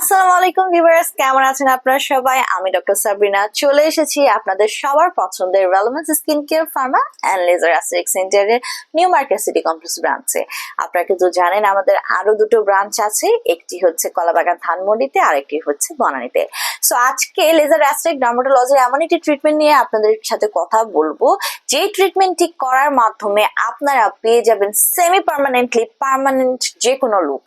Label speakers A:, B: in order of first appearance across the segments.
A: আসসালামু আলাইকুম ভিউয়ার্স, কেমন আছেন আপনারা সবাই? আমি ডক্টর সাবরিনা চলে এসেছি আপনাদের সবার পছন্দের relevance skin care pharma and laser aesthetic সেন্টারের নিউ মার্কেট সিটি কমপ্লেক্স ব্রাঞ্চে। আপনারা কিন্তু জানেন আমাদের আরো দুটো ব্রাঞ্চ আছে, একটি হচ্ছে কলাবাগান ধানমন্ডিতে আর একটি হচ্ছে বনানীতে। সো আজকে লেজার অ্যাস্থেটিক ডার্মাটোলজির এমন একটি ট্রিটমেন্ট নিয়ে আপনাদের সাথে কথা বলবো, যে ট্রিটমেন্টটি করার মাধ্যমে আপনারা পেয়ে যাবেন সেমি পার্মানেন্টলি পার্মানেন্ট যে কোনো লুক।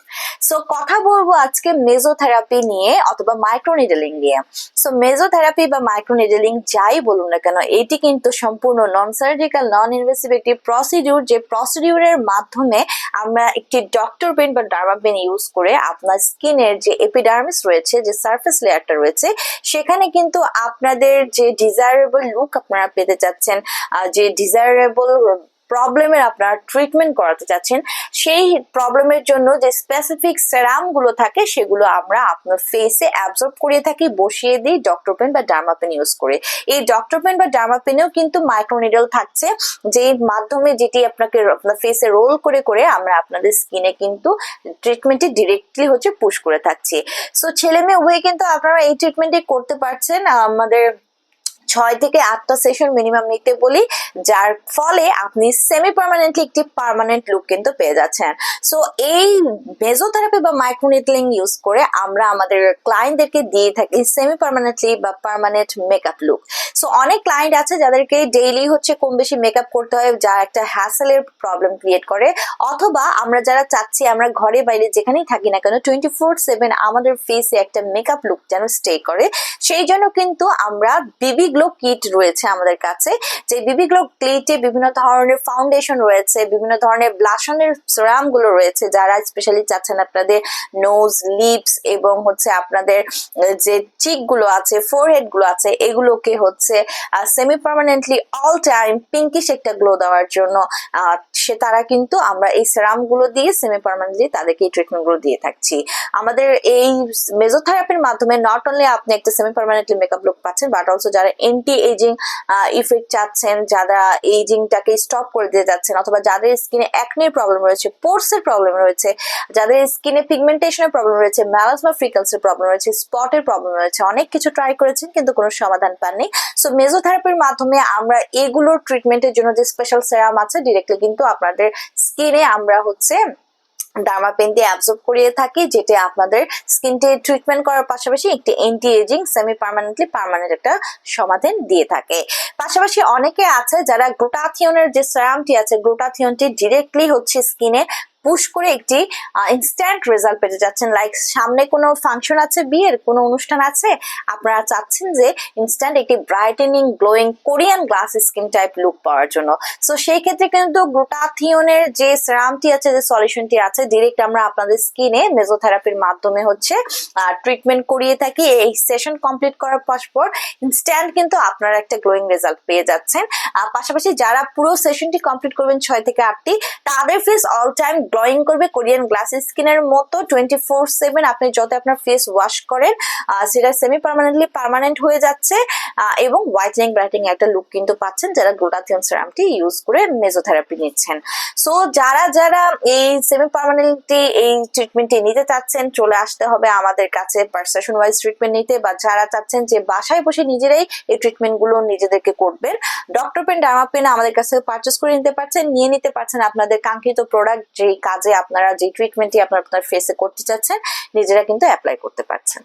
A: সো কথা বলবো আজকে মেজোথেরাপি নিয়ে অথবা মাইক্রোনিডলিং নিয়ে। সো মেজোথেরাপি বা মাইক্রোনিডলিং যাই বলুন না কেন, এটি কিন্তু সম্পূর্ণ নন সার্জিক্যাল নন ইনভেসিভ একটি প্রসিডিউর, যে প্রসিডিউরের মাধ্যমে আমরা একটি ডক্টর পেন বা ডার্মা পেন ইউজ করে আপনার স্কিনের যে এপিডার্মিস রয়েছে, যে সারফেস লেয়ারটা রয়েছে, সেখানে কিন্তু আপনাদের যে ডিজায়ারেবল লুক আপনারা পেতে চাচ্ছেন, যে ডিজায়ারেবল প্রবলেমের আপনারা ট্রিটমেন্ট করাতে চাচ্ছেন, সেই প্রবলেমের জন্য যে স্পেসিফিক সেরাম গুলো থাকে সেগুলো আমরা আপনার ফেসে অ্যাবজর্ব করিয়ে থাকি, বসিয়ে দিই ডক্টর পেন বা ডার্মা পেন ইউজ করে। এই ডক্টর পেন বা ডার্মা পেনেও কিন্তু মাইক্রোনিডল থাকছে, যেই মাধ্যমে যেটি আপনাকে আপনার ফেসে রোল করে করে আমরা আপনাদের স্কিনে কিন্তু ট্রিটমেন্টে ডিরেক্টলি হচ্ছে পুশ করে থাকছি। সো ছেলে মেয়ে উভয় কিন্তু আপনারা এই ট্রিটমেন্টে করতে পারছেন। আমাদের 6 থেকে 8টা সেশন মিনিমাম নিতে বলি, যার ফলে আপনি সেমি পার্মানেন্টলি একটি পার্মানেন্ট লুক কিন্তু পেয়ে যাচ্ছেন। সো এই মেজোথেরাপি বা মাইক্রোনিডলিং ইউজ করে আমরা আমাদের ক্লায়েন্টদেরকে দিয়ে থাকি সেমি পার্মানেন্টলি বা পার্মানেন্ট মেকআপ লুক। সো অনেক ক্লায়েন্ট আছে যাদেরকে ডেইলি হচ্ছে কম বেশি মেকআপ করতে হয়, যা একটা হ্যাসেলের প্রবলেম ক্রিয়েট করে, অথবা আমরা যারা চাচ্ছি আমরা ঘরে বাইরে যেখানেই থাকি না কেন 24/7 আমাদের ফেসে একটা মেকআপ লুক যেন স্টে করে, সেই জন্য কিন্তু আমরা বিবি গ্লো কিট রয়েছে আমাদের কাছে। যে বিবি গ্লো কিটে বিভিন্ন ধরনের ফাউন্ডেশন রয়েছে, বিভিন্ন ধরনের ব্লাশনের সিরাম গুলো রয়েছে, যারা স্পেশালি চাচ্ছেন আপনাদের নোজ, লিপস এবং হচ্ছে আপনাদের যে চিক গুলো আছে, ফোরহেড গুলো আছে, এগুলোকে হচ্ছে semi permanently all time pinkish একটা গ্লো দেওয়ার জন্য তারা কিন্তু আমরা এই সিরাম গুলো দিয়ে সেমি পার্মানেন্টলি তাদেরকে এই ট্রিটমেন্ট গুলো দিয়ে থাকছি। আমাদের এই মেজোথেরাপির মাধ্যমে নট অনলি আপনি একটা সেমি পার্মানেন্টলি মেকআপ লুক পাচ্ছেন, বাট অলসো যারা এন্টি এজিং ইফেক্ট চাচ্ছেন, যারা এইজিংটাকে স্টপ করে দিয়ে যাচ্ছেন, অথবা যাদের স্কিনে অ্যাকনির প্রবলেম রয়েছে, পোরসের প্রবলেম রয়েছে, যাদের স্কিনে পিগমেন্টেশনের প্রবলেম রয়েছে, মেলাসমা ফ্রিকলসের প্রবলেম রয়েছে, স্পটের প্রবলেম রয়েছে, অনেক কিছু ট্রাই করেছেন কিন্তু কোনো সমাধান পাননি। সো মেজোথেরাপির মাধ্যমে আমরা এগুলোর ট্রিটমেন্টের জন্য যে স্পেশাল সেরাম আছে, ডিরেক্টলি কিন্তু আপনাদের স্কিনে আমরা হচ্ছে ডার্মা পেন দিয়ে অ্যাবজর্ব করিয়ে থাকি, যেটা আপনাদের স্কিনকে ট্রিটমেন্ট করার পাশাপাশি একটি anti aging semi permanently permanent একটা সমাধান দিয়ে থাকে। পাশাপাশি অনেকে আছে যারা গ্লুটাথিয়নের যে সেরামটি আছে, গ্লুটাথিয়নটি ডিরেক্টলি হচ্ছে স্কিনে পুশ করে একটি ইনস্ট্যান্ট রেজাল্ট পেতে যাচ্ছেন। লাইক সামনে কোনো ফাংশন আছে, বিয়ের কোনো অনুষ্ঠান আছে, আপনারা চাচ্ছেন যে ইনস্ট্যান্ট একটি brightening glowing Korean glass skin type look পাওয়ার জন্য। সো সেই ক্ষেত্রে কিন্তু গ্লুটাথিয়নের যে সেরামটি আছে, যে সলিউশনটি আছে, ডিরেক্ট আমরা আপনাদের স্কিনে মেজোথেরাপির মাধ্যমে হচ্ছে ট্রিটমেন্ট করিয়ে থাকি। এই সেশন কমপ্লিট করার পর ইনস্ট্যান্ট কিন্তু আপনারা একটা গ্লোয়িং রেজাল্ট পেয়ে যাচ্ছেন। পাশাপাশি যারা পুরো সেশনটি কমপ্লিট করবেন 6 থেকে 8টি, তাদের ফেস অল টাইম গ্লোয়িং করবে কোরিয়ান গ্লাস স্কিনের মতো। 24/7 আপনি যত আপনার ফেস ওয়াশ করেন সেটা সেমি পার্মানেন্টলি পার্মানেন্ট হয়ে যাচ্ছে, এবং হোয়াইটেনিং ব্রাইটেনিং একটা লুক কিন্তু পাচ্ছেন যারা গ্লুটাথিয়ন সেরামটি ইউজ করে মেজোথেরাপি নিচ্ছেন। সো যারা যারা এই সেমি পার্মানেন্টলি এই ট্রিটমেন্টটি নিতে চাচ্ছেন, চলে আসতে হবে আমাদের কাছে পার সেশন ওয়াইজ ট্রিটমেন্ট নিতে, বা যারা চাচ্ছেন যে বাসায় বসে নিজেরাই এই ট্রিটমেন্ট গুলো নিজেদেরকে করবেন, ডক্টর পেন ডার্মা পেন আমাদের কাছে পারচেস করে নিতে পারছেন, নিয়ে নিতে পারছেন আপনাদের কাঙ্ক্ষিত প্রোডাক্ট, যেই কাজে আপনারা যে ট্রিটমেন্টটি আপনার ফেসে করতে চাচ্ছেন নিজেরা কিন্তু অ্যাপ্লাই করতে পারছেন।